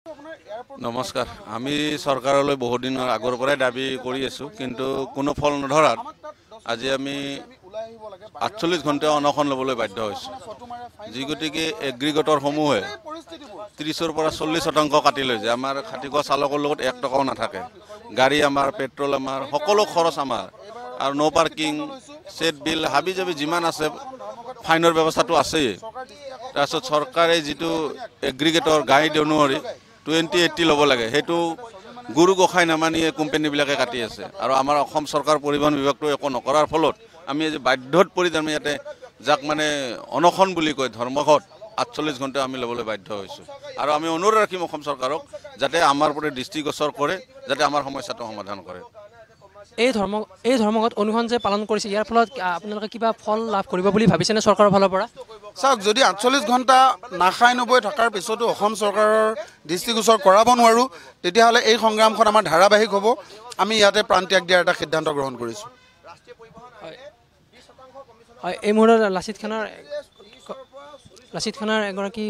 নমস্কাৰ। আমি চৰকাৰলৈ বহুত দিনৰ আগৰ পৰাই দাবী কৰি আছোঁ, কিন্তু কোনো ফল নধৰাত আজি আমি 48 ঘণ্টা অনশন ল'বলৈ বাধ্য হৈছোঁ। যি গতিকে এগ্ৰিগেটৰসমূহে 30-ৰ পৰা 40% কাটি লৈ যায়। আমাৰ খাটিখোৱা চালকৰ লগত 1 টকাও নাথাকে। গাড়ী আমাৰ, পেট্ৰল আমাৰ, সকলো খৰচ আমাৰ। আৰু ন' পাৰ্কিং, চেট বিল, হাবি জাবি যিমান আছে, ফাইনৰ ব্যৱস্থাটো আছেই। তাৰপিছত চৰকাৰে যিটো এগ্ৰিগেটৰ গাইড অনুসৰি 2080 ল'ব লাগে, সেইটো গুৰু গোসাঁই নামানি কোম্পানীবিলাকে কাটি আছে। আৰু আমাৰ অসম চৰকাৰ পৰিবহণ বিভাগটো একো নকৰাৰ ফলত আমি আজি বাধ্যত পৰি আমি ইয়াতে যাক মানে অনশন বুলি কয়, ধৰ্মঘট 48 ঘণ্টা আমি ল'বলৈ বাধ্য হৈছোঁ। আৰু আমি অনুৰোধ ৰাখিম অসম চৰকাৰক যাতে আমাৰ প্ৰতি দৃষ্টিগোচৰ কৰে, যাতে আমাৰ সমস্যাটো সমাধান কৰে। এই ধৰ্মঘট অনুসৰণ যে পালন কৰিছে, ইয়াৰ ফলত আপোনালোকে কিবা ফল লাভ কৰিব বুলি ভাবিছেনে চৰকাৰৰ ফালৰ পৰা? চাওক, যদি 48 ঘণ্টা নাখাই নবৈ থকাৰ পিছতো অসম চৰকাৰৰ দৃষ্টিগোচৰ কৰাব নোৱাৰোঁ, তেতিয়াহ'লে এই সংগ্ৰামখন আমাৰ ধাৰাবাহিক হ'ব। আমি ইয়াতে প্ৰাণত্যাগ দিয়াৰ এটা সিদ্ধান্ত গ্ৰহণ কৰিছোঁ। হয়, এই মুহূৰ্তত লাচিত খানাৰ এগৰাকী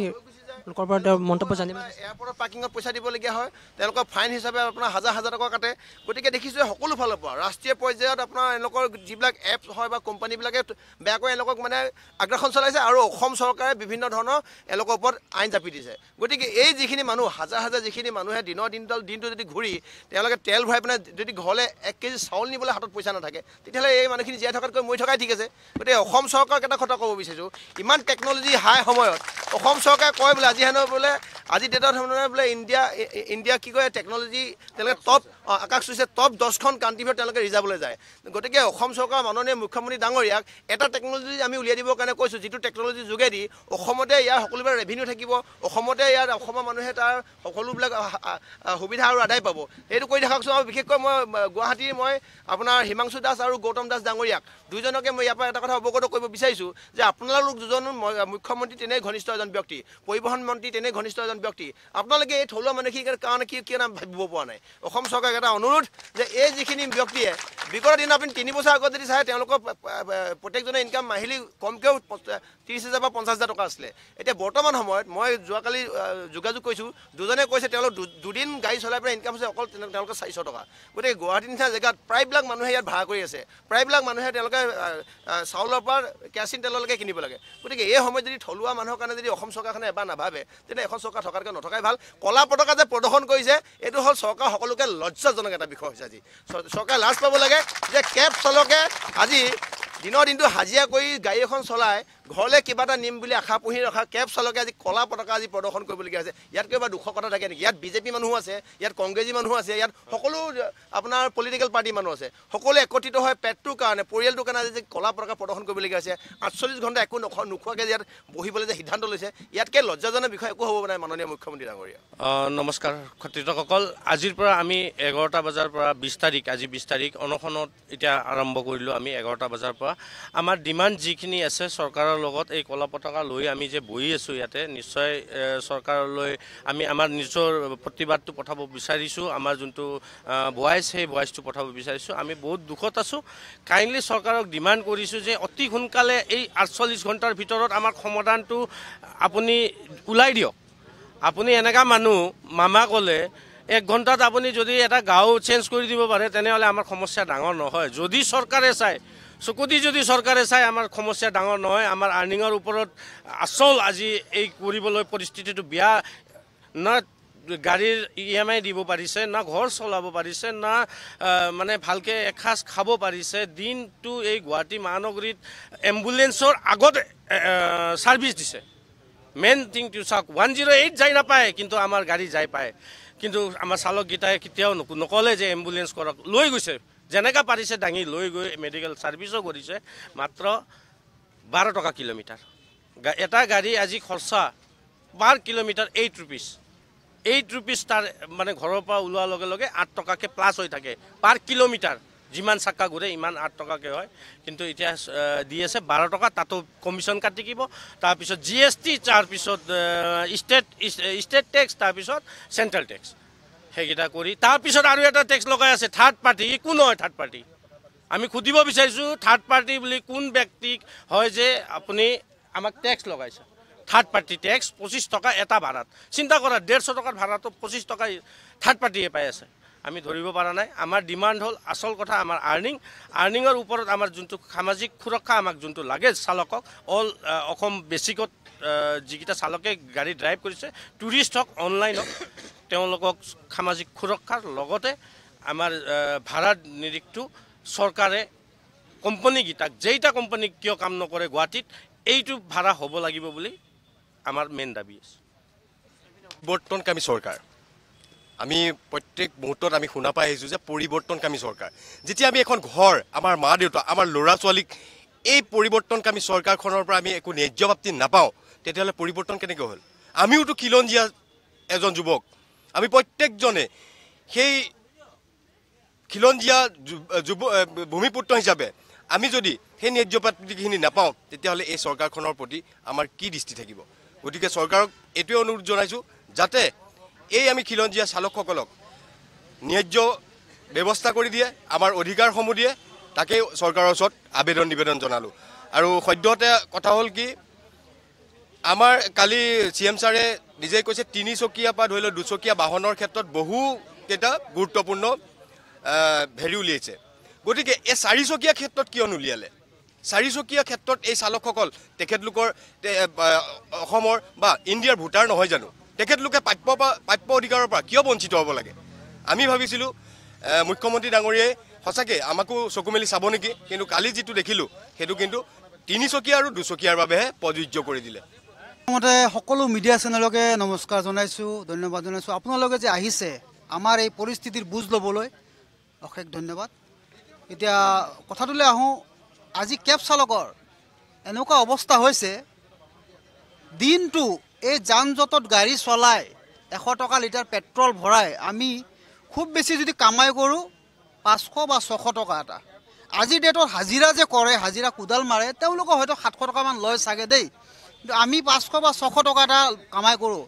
লোকৰ পৰা তেওঁৰ মন্তব্য জানিব। এয়াৰপৰ্টত পাৰ্কিঙত পইচা দিবলগীয়া হয়, তেওঁলোকৰ ফাইন হিচাপে আপোনাৰ হাজাৰ হাজাৰ টকা কাটে। গতিকে দেখিছোঁ সকলো ফালৰ পৰা ৰাষ্ট্ৰীয় পৰ্যায়ত আপোনাৰ এওঁলোকৰ যিবিলাক এপছ হয় বা কোম্পানীবিলাকে বেয়াকৈ এওঁলোকক মানে আগ্ৰাসন চলাইছে, আৰু অসম চৰকাৰে বিভিন্ন ধৰণৰ এওঁলোকৰ ওপৰত আইন জাপি দিছে। গতিকে এই যিখিনি মানুহ, হাজাৰ হাজাৰ যিখিনি মানুহে দিনটো যদি ঘূৰি তেওঁলোকে তেল ভৰাই পিনে যদি ঘৰলৈ 1 কেজি চাউল নিবলৈ হাতত পইচা নাথাকে, তেতিয়াহ'লে এই মানুহখিনি জীয়াই থকাতকৈ মৰি থকাই ঠিক আছে। গতিকে অসম চৰকাৰক এটা কথা ক'ব বিচাৰিছোঁ, ইমান টেকন'লজি হাই সময়ত অসম চৰকাৰে কয় বোলে আজি হেনো বোলে আজি ডেটত বোলে ইণ্ডিয়া কি কয় টেকন'লজি তেওঁলোকে টপ আকাশ চুইছে, টপ 10খন কাণ্ট্ৰিৰ ভিতৰত তেওঁলোকে ৰিজাৰ্ভলৈ যায়। গতিকে অসম চৰকাৰৰ মাননীয় মুখ্যমন্ত্ৰী ডাঙৰীয়াক এটা টেকন'লজি আমি উলিয়াই দিবৰ কাৰণে কৈছোঁ, যিটো টেকন'লজিৰ যোগেদি অসমতে ইয়াৰ সকলোবিলাক ৰেভিনিউ থাকিব, অসমতে ইয়াৰ অসমৰ মানুহে তাৰ সকলোবিলাক সুবিধা আৰু আদায় পাব। সেইটো কৰি দেখাওকচোন। আৰু বিশেষকৈ মই গুৱাহাটীৰ আপোনাৰ হিমাংশু দাস আৰু গৌতম দাস ডাঙৰীয়াক দুইজনকে মই ইয়াৰ পৰা এটা কথা অৱগত কৰিব বিচাৰিছোঁ যে আপোনালোক দুজন মুখ্যমন্ত্ৰী তেনেই ঘনিষ্ঠ এজন ব্যক্তি, পৰিবহণ মন্ত্ৰী তেনেই ঘনিষ্ঠ এজন ব্যক্তি, আপোনালোকে এই থলুৱা মানুহখিনিৰ কাৰণে কি ভাবিব পৰা নাই? অসম চৰকাৰক এটা অনুৰোধ যে এই যিখিনি ব্যক্তিয়ে বিগত দিনত আপুনি 3 বছৰ আগত যদি চাই তেওঁলোকৰ প্ৰত্যেকজনে ইনকাম মাহিলী কমকৈও 30,000 বা 50,000 টকা আছিলে। এতিয়া বৰ্তমান সময়ত মই যোৱাকালি যোগাযোগ কৰিছোঁ, দুজনে কৈছে তেওঁলোক দুদিন গাড়ী চলাই পেলাই ইনকাম হৈছে অকল তেওঁলোকৰ 400 টকা। গতিকে গুৱাহাটীৰ নিচিনা জেগাত প্ৰায়বিলাক মানুহে ইয়াত ভাড়া কৰি আছে, প্ৰায়বিলাক মানুহে তেওঁলোকে চাউলৰ পৰা কেৰাচিন তেললৈকে কিনিব লাগে। গতিকে এই সময়ত যদি থলুৱা মানুহৰ কাৰণে যদি অসম চৰকাৰখনে এবাৰ নাভাবে, তেন্তে এখন চৰকাৰ থকাতকৈ নথকাই ভাল। কলা পতাকা যে প্ৰদৰ্শন কৰিছে, এইটো হ'ল চৰকাৰ সকলোকে লজ্জাজনক এটা বিষয় হৈছে। আজি চৰকাৰে লাজ পাব লাগে যে কেব চালকে আজি দিনটো হাজিৰা কৰি গাড়ী এখন চলাই ঘৰলৈ কিবা এটা নিম বুলি আশা পুহি ৰখা কেব চালকে আজি কলা পতাকা আজি প্ৰদৰ্শন কৰিবলগীয়া হৈছে। ইয়াত কিবা দুখৰ কথা থাকে নেকি? ইয়াত বিজেপি মানুহ আছে, ইয়াত কংগ্ৰেছী মানুহ আছে, ইয়াত সকলো আপোনাৰ পলিটিকেল পাৰ্টিৰ মানুহ আছে, সকলোৱে একত্ৰিত হৈ পেটটোৰ কাৰণে, পৰিয়ালটোৰ কাৰণে আজি কলা পতাকা প্ৰদৰ্শন কৰিবলগীয়া হৈছে। 48 ঘণ্টা একো নোখোৱাকৈ ইয়াত বহিবলৈ যে সিদ্ধান্ত লৈছে, ইয়াতকৈ লজ্জাজনক বিষয় একো হ'ব নাই মাননীয় মুখ্যমন্ত্ৰী ডাঙৰীয়া। নমস্কাৰ ক্ষত্ৰিতসকল। আজিৰ পৰা আমি 11টা বজাৰ পৰা 20 তাৰিখ, আজি 20 তাৰিখ অনশনত এতিয়া আৰম্ভ কৰিলোঁ। আমি 11টা বজাৰ পৰা আমাৰ ডিমাণ্ড যিখিনি আছে চৰকাৰৰ লগত এই কলা পতাকা লৈ আমি যে বহি আছোঁ ইয়াতে, নিশ্চয় চৰকাৰলৈ আমি আমাৰ নিজৰ প্ৰতিবাদটো পঠাব বিচাৰিছোঁ। আমাৰ যোনটো ভইচ, সেই ভইচটো পঠাব বিচাৰিছোঁ। আমি বহুত দুখত আছোঁ। কাইণ্ডলি চৰকাৰক ডিমাণ্ড কৰিছোঁ যে অতি সোনকালে এই 48 ঘণ্টাৰ ভিতৰত আমাৰ সমাধানটো আপুনি ওলাই দিয়ক। আপুনি এনেকুৱা মানুহ মামা ক'লে 1 ঘণ্টাত আপুনি যদি এটা গাঁও চেঞ্জ কৰি দিব পাৰে, তেনেহ'লে আমাৰ সমস্যা ডাঙৰ নহয়। যদি চৰকাৰে চায়, চকুদি যদি চৰকাৰে চাই আমাৰ সমস্যা ডাঙৰ নহয়। আমাৰ আৰ্নিঙৰ ওপৰত আচল আজি এই কৰিবলৈ পৰিস্থিতিটো বেয়া। না গাড়ীৰ EMI দিব পাৰিছে, না ঘৰ চলাব পাৰিছে, না মানে ভালকৈ এসাঁজ খাব পাৰিছে। দিনটো এই গুৱাহাটী মহানগৰীত এম্বুলেঞ্চৰ আগত ছাৰ্ভিচ দিছে। মেইন থিংটো চাওক, 108 যাই নাপায়, কিন্তু আমাৰ গাড়ী যাই পায়। কিন্তু আমাৰ চালককেইটাই কেতিয়াও নক'লে যে এম্বুলেঞ্চ কৰক। লৈ গৈছে, যেনেকৈ পাৰিছে দাঙি লৈ গৈ মেডিকেল ছাৰ্ভিচো কৰিছে। মাত্ৰ 12 টকা কিলোমিটাৰ। এটা গাড়ী আজি খৰচা পাৰ কিলোমিটাৰ 8 ৰুপিজ। 8 ৰুপিজ তাৰ মানে ঘৰৰ পৰা ওলোৱাৰ লগে লগে 8 টকাকৈ প্লাছ হৈ থাকে পাৰ কিলোমিটাৰ। যিমান চাক্কা ঘূৰে ইমান 8 টকাকৈ হয়। কিন্তু এতিয়া দি আছে 12 টকা, তাতো কমিশ্যন কাটি দিব। তাৰপিছত GST, তাৰপিছত ষ্টেট টেক্স, তাৰপিছত চেণ্ট্ৰেল টেক্স, সেইকেইটা কৰি তাৰপিছত আৰু এটা টেক্স লগাই আছে থাৰ্ড পাৰ্টি। কোন হয় থাৰ্ড পাৰ্টি? আমি সুধিব বিচাৰিছোঁ থাৰ্ড পাৰ্টি বুলি কোন ব্যক্তিক হয় যে আপুনি আমাক টেক্স লগাইছে? থাৰ্ড পাৰ্টি টেক্স 25 টকা এটা ভাড়াত চিন্তা কৰা 150 টকাৰ ভাড়াটো 25 টকা থাৰ্ড পাৰ্টিয়ে পাই আছে আমি ধৰিব পৰা নাই আমাৰ ডিমাণ্ড হ'ল আসল কথা আমাৰ আৰ্নিঙৰ ওপৰত আমাৰ যোনটো সামাজিক সুৰক্ষা আমাক যোনটো লাগে চালকক অল অসম বেছিকত যিকেইটা চালকে গাড়ী ড্ৰাইভ কৰিছে টুৰিষ্ট হওক অনলাইন হওক তেওঁলোকক সামাজিক সুৰক্ষাৰ লগতে আমাৰ ভাড়া নিৰিখটো চৰকাৰে কোম্পানীকেইটাক যেইটা কোম্পানী কিয় কাম নকৰে গুৱাহাটীত এইটো ভাড়া হ'ব লাগিব বুলি আমাৰ মেইন দাবী আছে পৰিৱৰ্তনকামী চৰকাৰ আমি প্ৰত্যেক মুহূৰ্তত আমি শুনা পাই আহিছোঁ যে পৰিৱৰ্তনকামী চৰকাৰ যেতিয়া আমি এখন ঘৰ আমাৰ মা দেউতা আমাৰ ল'ৰা ছোৱালীক এই পৰিৱৰ্তনকামী চৰকাৰখনৰ পৰা আমি একো ন্যায্য প্ৰাপ্তি নাপাওঁ তেতিয়াহ'লে পৰিৱৰ্তন কেনেকৈ হ'ল আমিওতো খিলঞ্জীয়া এজন যুৱক আমি প্ৰত্যেকজনে সেই খিলঞ্জীয়া ভূমিপুত্ৰ হিচাপে আমি যদি সেই ন্যায্য প্ৰাপ্তিখিনি নাপাওঁ তেতিয়াহ'লে এই চৰকাৰখনৰ প্ৰতি আমাৰ কি দৃষ্টি থাকিব গতিকে চৰকাৰক এইটোৱে অনুৰোধ জনাইছোঁ যাতে এই আমি খিলঞ্জীয়া চালকসকলক ন্যায্য ব্যৱস্থা কৰি দিয়ে আমাৰ অধিকাৰসমূহ দিয়ে তাকে চৰকাৰৰ ওচৰত নিবেদন জনালোঁ আৰু সদ্যহতে কথা হ'ল কি আমাৰ কালি CM ছাৰে নিজেই কৈছে 3 চকীয়া পৰা ধৰি লওক 2 চকীয়া বাহনৰ ক্ষেত্ৰত বহুকেইটা গুৰুত্বপূৰ্ণ ভেৰি উলিয়াইছে গতিকে এই 4 চকীয়া ক্ষেত্ৰত কিয় নুলিয়ালে 4 চকীয়া ক্ষেত্ৰত এই চালকসকল তেখেতলোকৰ অসমৰ বা ইণ্ডিয়াৰ ভোটাৰ নহয় জানো তেখেতলোকে প্ৰাপ্য অধিকাৰৰ পৰা কিয় বঞ্চিত হ'ব লাগে আমি ভাবিছিলোঁ মুখ্যমন্ত্ৰী ডাঙৰীয়াই সঁচাকৈ আমাকো চকু মেলি চাব নেকি কিন্তু কালি যিটো দেখিলোঁ সেইটো কিন্তু 3 চকীয়া আৰু 2 চকীয়াৰ বাবেহে প্ৰযোজ্য কৰি দিলে মতে সকলো মিডিয়া চেনেলকে নমস্কাৰ জনাইছোঁ ধন্যবাদ জনাইছোঁ আপোনালোকে যে আহিছে আমাৰ এই পৰিস্থিতিৰ বুজ ল'বলৈ অশেষ ধন্যবাদ এতিয়া কথাটোলৈ আহোঁ আজি কেব চালকৰ এনেকুৱা অৱস্থা হৈছে দিনটো এই যান জঁটত গাড়ী চলাই 100 টকা লিটাৰ পেট্ৰল ভৰাই আমি খুব বেছি যদি কামাই কৰোঁ 500 বা 600 টকা এটা আজিৰ ডেটত হাজিৰা যে কৰে হাজিৰা কোদাল মাৰে তেওঁলোকে হয়তো 700 টকামান লয় চাগে দেই কিন্তু আমি 500 বা 600 টকা এটা কামাই কৰোঁ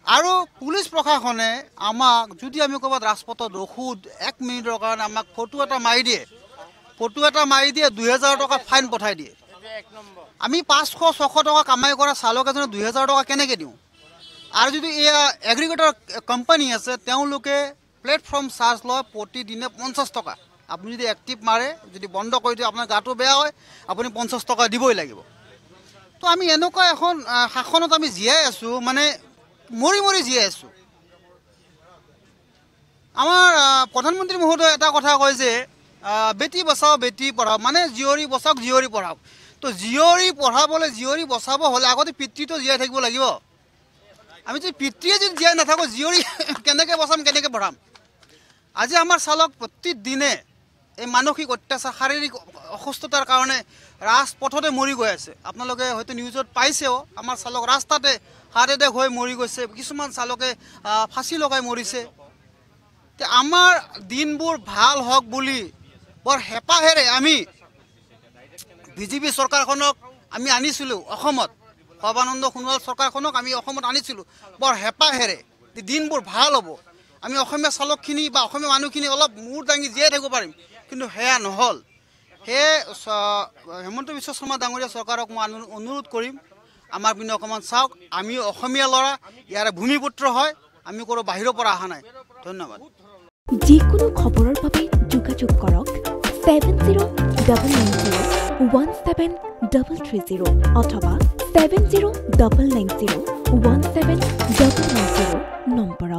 আৰু পুলিচ প্ৰশাসনে আমাক যদি আমি ক'ৰবাত ৰাজপথত ৰখোঁ 1 মিনিটৰ কাৰণে আমাক ফটো এটা মাৰি দিয়ে 2000 টকা ফাইন পঠাই দিয়ে আমি 500 600 টকা কামাই কৰা চালক এজনে 2000 টকা কেনেকৈ দিওঁ আৰু যদি এয়া এগ্ৰিগেটৰ কোম্পানী আছে তেওঁলোকে প্লেটফৰ্ম চাৰ্জ লয় প্ৰতিদিনে 50 টকা আপুনি যদি এক্টিভ মাৰে যদি বন্ধ কৰি দিয়ে আপোনাৰ গাটো বেয়া হয় আপুনি 50 টকা দিবই লাগিব তো আমি এনেকুৱা এখন শাসনত আমি জীয়াই আছোঁ মানে মৰি জীয়াই আছোঁ আমাৰ প্ৰধানমন্ত্ৰী মহোদয় এটা কথা কয় যে বেটি বচাও বেটি পঢ়াও মানে জীয়ৰী বচাওক জীয়ৰী পঢ়াওক তো জীয়ৰী পঢ়াবলৈ জীয়ৰী বচাব হ'লে আগতে পিতৃটো জীয়াই থাকিব লাগিব আমি যদি পিতৃয়ে যদি জীয়াই নাথাকোঁ জীয়ৰী কেনেকৈ বচাম কেনেকৈ পঢ়াম আজি আমাৰ চালক প্ৰতিদিনে এই মানসিক অত্যাচাৰ শাৰীৰিক অসুস্থতাৰ কাৰণে ৰাজপথতে মৰি গৈ আছে আপোনালোকে হয়তো নিউজত পাইছেও আমাৰ চালক ৰাস্তাতে হাৰ্ট এটেক হৈ মৰি গৈছে কিছুমান চালকে ফাঁচি লগাই মৰিছে তে আমাৰ দিনবোৰ ভাল হওক বুলি বৰ হেঁপাহেৰে আমি বিজেপি চৰকাৰখনক আমি আনিছিলোঁ অসমত সৰ্বানন্দ সোণোৱাল চৰকাৰখনক আমি অসমত আনিছিলোঁ বৰ হেঁপাহেৰে দিনবোৰ ভাল হ'ব আমি অসমীয়া চালকখিনি বা অসমীয়া মানুহখিনি অলপ মূৰ দাঙি জীয়াই থাকিব পাৰিম কিন্তু সেয়া নহ'ল সেয়ে হেমন্ত বিশ্ব শৰ্মা ডাঙৰীয়া চৰকাৰক মই অনুৰোধ কৰিম আমাৰ পিনে অকণমান চাওক আমি অসমীয়া ল'ৰা ইয়াৰে ভূমিপুত্ৰ হয় আমি কোনো বাহিৰৰ পৰা অহা নাই ধন্যবাদ যিকোনো খবৰৰ বাবে যোগাযোগ কৰক 7099017330 অথবা 7099017390 নম্বৰত